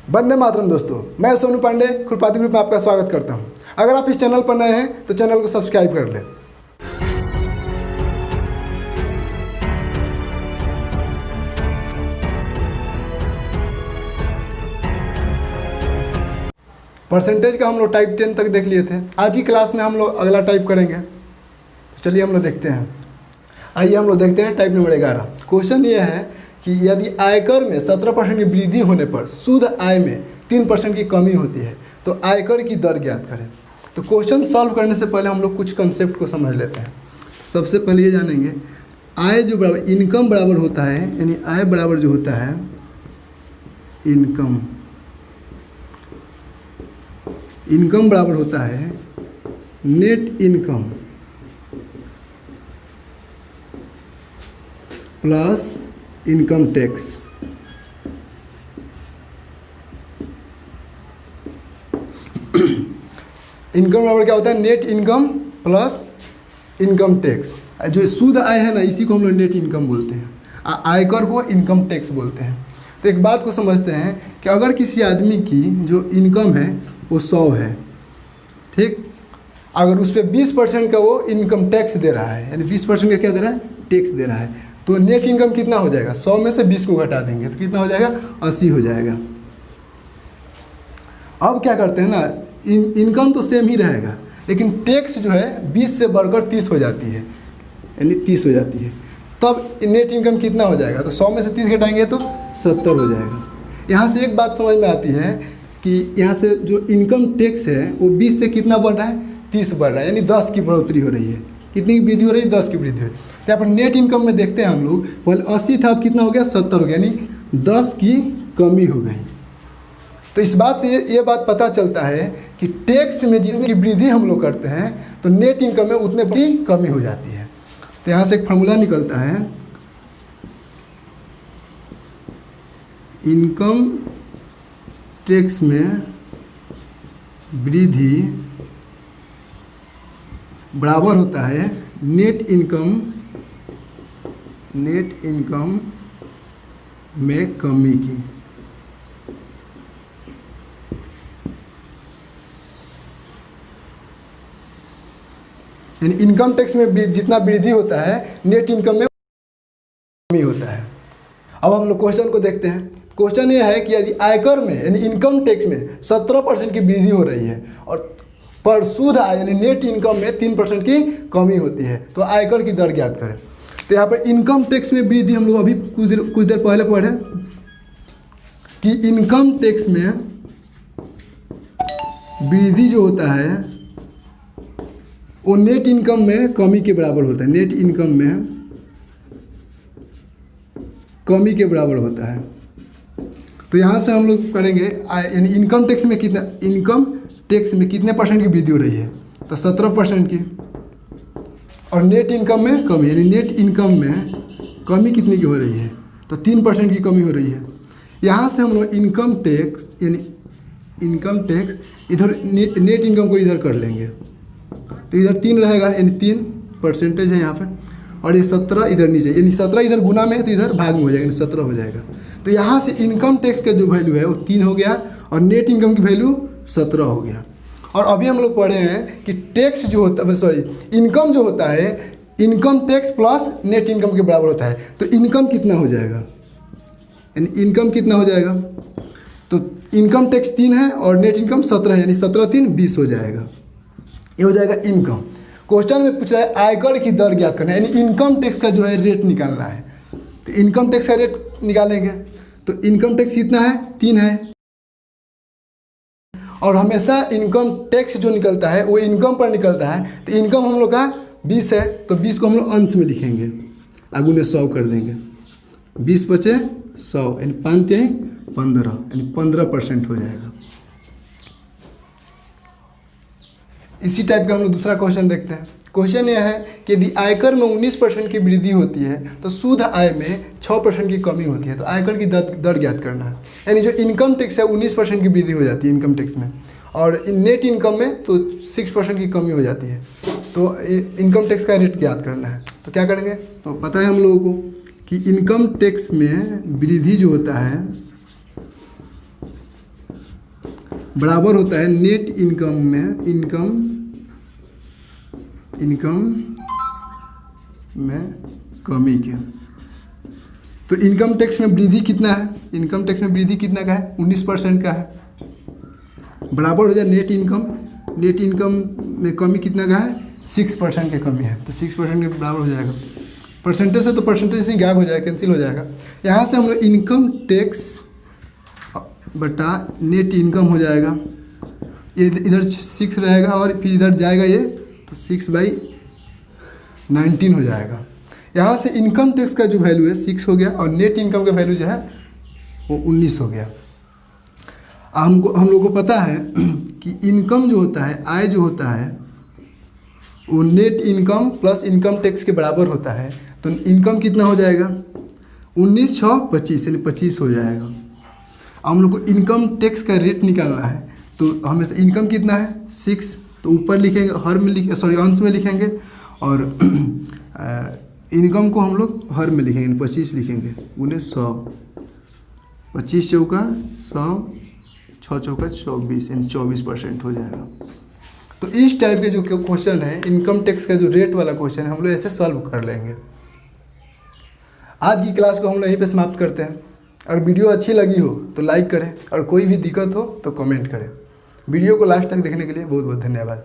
वंदे मातरम दोस्तों, मैं सोनू पांडे खुरपाती ग्रुप में आपका स्वागत करता हूं। अगर आप इस चैनल पर नए हैं तो चैनल को सब्सक्राइब कर लें। परसेंटेज का हम लोग टाइप 10 तक देख लिए थे। आज की क्लास में हम लोग अगला टाइप करेंगे, तो चलिए हम लोग देखते हैं। आइए हम लोग देखते हैं टाइप नंबर 11। क्वेश्चन ये है कि यदि आयकर में 17% की वृद्धि होने पर शुद्ध आय में 3% की कमी होती है तो आयकर की दर ज्ञात करें। तो क्वेश्चन सॉल्व करने से पहले हम लोग कुछ कंसेप्ट को समझ लेते हैं। सबसे पहले ये जानेंगे, आय जो बराबर इनकम बराबर होता है, यानी आय बराबर जो होता है इनकम, इनकम बराबर होता है net income plus income tax. Income बराबर क्या होता है? Net income plus income tax. जो शुद्ध आय है ना, इसी को हम लोग नेट इनकम बोलते हैं, आयकर को इनकम टैक्स बोलते हैं। तो एक बात को समझते हैं कि अगर किसी आदमी की जो इनकम है वो 100 है, ठीक, अगर उस पर 20% का वो इनकम टैक्स दे रहा है, यानी 20% का क्या दे रहा है? टैक्स दे रहा है, तो नेट इनकम कितना हो जाएगा? 100 में से 20 को घटा देंगे तो कितना हो जाएगा? 80 हो जाएगा। अब क्या करते हैं ना, इनकम तो सेम ही रहेगा, लेकिन टैक्स जो है 20 से बढ़कर 30 हो जाती है, यानी 30 हो जाती है। तब नेट इनकम कितना हो जाएगा? तो 100 में से 30 घटाएंगे तो 70 हो जाएगा। यहाँ से एक बात समझ में आती है कि यहाँ से जो इनकम टैक्स है वो 20 से कितना बढ़ रहा है? 30 बढ़ रहा है, यानी 10 की बढ़ोतरी हो रही है। कितनी की वृद्धि हो रही है? 10 की वृद्धि हो रही है। तो यहाँ पर नेट इनकम में देखते हैं हम लोग, पहले 80 था, अब कितना हो गया? 70 हो गया, यानी 10 की कमी हो गई। तो इस बात से ये बात पता चलता है कि टैक्स में जितनी वृद्धि हम लोग करते हैं तो नेट इनकम में उतने की कमी हो जाती है। तो यहाँ से एक फार्मूला निकलता है, इनकम टैक्स में वृद्धि बराबर होता है नेट इनकम में कमी की। यानी इनकम टैक्स में जितना वृद्धि होता है नेट इनकम में कमी होता है। अब हम लोग क्वेश्चन को देखते हैं। क्वेश्चन ये है कि यदि आयकर में यानी इनकम टैक्स में 17% की वृद्धि हो रही है और पर शुद्ध आय यानी नेट इनकम में 3% की कमी होती है तो आयकर की दर ज्ञात करें। तो यहाँ पर इनकम टैक्स में वृद्धि हम लोग अभी कुछ देर पहले पढ़े कि इनकम टैक्स में वृद्धि जो होता है वो नेट इनकम में कमी के बराबर होता है, नेट इनकम में कमी के बराबर होता है। तो यहाँ से हम लोग करेंगे यानी इनकम टैक्स में कितना, इनकम टैक्स में कितने परसेंट की वृद्धि हो रही है? तो 17% की, और नेट इनकम में कमी यानी नेट इनकम में कमी कितने की हो रही है? तो 3% की कमी हो रही है। यहाँ से हम लोग इनकम टैक्स यानी इनकम टैक्स इधर नेट इनकम को इधर कर लेंगे, तो इधर 3 रहेगा, यानी 3% है यहाँ पे, और ये 17 इधर नीचे, यानी 17 इधर गुना में है तो इधर भाग में हो जाएगा, यानी 17 हो जाएगा। तो यहाँ से इनकम टैक्स का जो वैल्यू है वो 3 हो गया और नेट इनकम की वैल्यू 17 हो गया। और अभी हम लोग पढ़े हैं कि टैक्स जो होता है, सॉरी, इनकम जो होता है income tax plus net income के बराबर होता है। तो इनकम कितना हो जाएगा? यानी इनकम कितना हो जाएगा? तो इनकम टैक्स 3 है और नेट इनकम 17 है, यानी 17 3 20 हो जाएगा। ये हो जाएगा इनकम। क्वेश्चन में पूछ रहा है आयकर की दर ज्ञात करना है, यानी इनकम टैक्स का जो है रेट निकालना है। तो इनकम टैक्स का रेट निकालेंगे, तो इनकम टैक्स कितना है? 3 है, और हमेशा इनकम टैक्स जो निकलता है वो इनकम पर निकलता है। तो इनकम हम लोग का 20 है, तो 20 को हम लोग अंश में लिखेंगे, आगू में 100 कर देंगे, 20 बचे 100, यानी 5 3 15, यानी 15% हो जाएगा। इसी टाइप का हम लोग दूसरा क्वेश्चन देखते हैं। क्वेश्चन यह है कि यदि आयकर में 19% की वृद्धि होती है तो शुद्ध आय में 6% की कमी होती है तो आयकर की दर ज्ञात करना है। यानी जो इनकम टैक्स है 19% की वृद्धि हो जाती है इनकम टैक्स में, और नेट इनकम में तो 6% की कमी हो जाती है। तो इनकम टैक्स का रेट ज्ञात करना है। तो क्या करेंगे? तो पता है हम लोगों को कि इनकम टैक्स में वृद्धि जो होता है बराबर होता है नेट इनकम में कमी के। तो इनकम टैक्स में वृद्धि कितना है, इनकम टैक्स में वृद्धि कितना का है, 19% का है, बराबर हो जाए नेट इनकम में कमी कितना का है, 6% की कमी है, तो 6% के बराबर हो जाएगा। परसेंटेज से तो परसेंटेज से गायब हो जाएगा, कैंसिल हो जाएगा। यहाँ से हम लोग इनकम टैक्स बटा नेट इनकम हो जाएगा, ये इधर 6 रहेगा और फिर इधर जाएगा ये, तो 6/19 हो जाएगा। यहाँ से इनकम टैक्स का जो वैल्यू है 6 हो गया और नेट इनकम का वैल्यू जो है वो 19 हो गया। हम लोगों को पता है कि इनकम जो होता है, आय जो होता है, वो net income plus income tax के बराबर होता है। तो इनकम कितना हो जाएगा, 19 × 6 = 25, यानी 25 हो जाएगा। हम लोग को इनकम टैक्स का रेट निकालना है, तो हमेशा इनकम कितना है 6, तो ऊपर लिखेंगे, अंश में लिखेंगे, और इनकम को हम लोग हर में लिखेंगे, 25 लिखेंगे, × 100, 25 चौका 100, 6 चौका 24, यानी 24% हो जाएगा। तो इस टाइप के जो क्वेश्चन है, इनकम टैक्स का जो रेट वाला क्वेश्चन है, हम लोग ऐसे सॉल्व कर लेंगे। आज की क्लास को हम लोग यहीं पे समाप्त करते हैं। अगर वीडियो अच्छी लगी हो तो लाइक करें, और कोई भी दिक्कत हो तो कमेंट करें। वीडियो को लास्ट तक देखने के लिए बहुत बहुत धन्यवाद।